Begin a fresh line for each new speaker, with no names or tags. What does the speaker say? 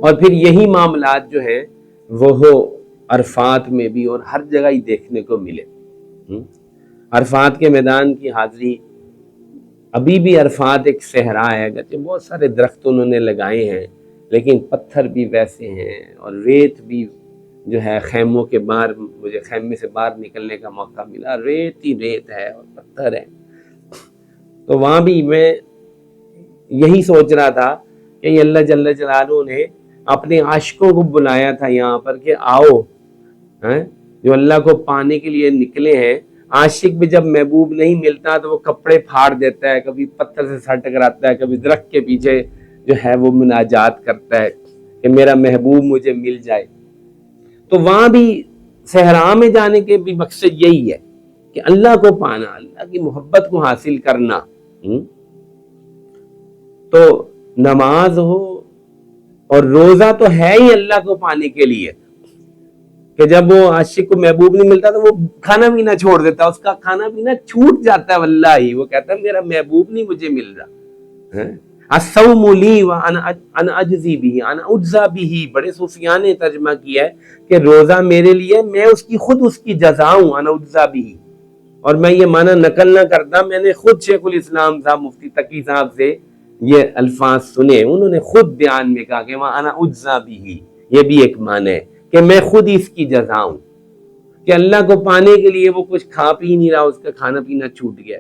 اور پھر یہی معاملات جو ہیں وہ عرفات میں بھی اور ہر جگہ ہی دیکھنے کو ملے۔ عرفات کے میدان کی حاضری، ابھی بھی عرفات ایک صحرا ہے، اگرچہ بہت سارے درخت انہوں نے لگائے ہیں لیکن پتھر بھی ویسے ہیں، اور ریت بھی جو ہے خیموں کے باہر، مجھے خیمے سے باہر نکلنے کا موقع ملا، ریت ہی ریت ہے اور پتھر ہے۔ تو وہاں بھی میں یہی سوچ رہا تھا کہ یہ اللہ جل جلالہ نے اپنے عاشقوں کو بلایا تھا یہاں پر کہ آؤ، جو اللہ کو پانے کے لیے نکلے ہیں۔ عاشق بھی جب محبوب نہیں ملتا تو وہ کپڑے پھاڑ دیتا ہے، کبھی پتھر سے سر ٹکراتا ہے، کبھی درخت کے پیچھے جو ہے وہ مناجات کرتا ہے کہ میرا محبوب مجھے مل جائے۔ تو وہاں بھی صحرا میں جانے کے بھی مقصد یہی ہے کہ اللہ کو پانا، اللہ کی محبت کو حاصل کرنا۔ تو نماز ہو اور روزہ تو ہے ہی اللہ کو پانے کے لیے، کہ جب وہ عاشق کو محبوب نہیں ملتا تو وہ کھانا پینا چھوڑ دیتا، اس کا کھانا پینا چھوٹ جاتا ہے، واللہ ہی وہ کہتا ہے میرا محبوب نہیں مجھے مل رہا۔ الصوم لی وانا اجزی بہ، انا اجزا بہ، بڑے صوفیان نے ترجمہ کیا ہے کہ روزہ میرے لیے، میں اس کی جزا ہوں، انا اجزا بہ۔ اور میں یہ معنی نقل نہ کرتا، میں نے خود شیخ الاسلام صاحب مفتی تقی صاحب سے یہ الفاظ سنے، انہوں نے خود بیان میں کہا کہ وہاں انا اجزا بہ، یہ بھی ایک معنی ہے کہ میں خود اس کی جزا ہوں، کہ اللہ کو پانے کے لیے وہ کچھ کھا پی نہیں رہا، اس کا کھانا پینا چھوٹ گیا۔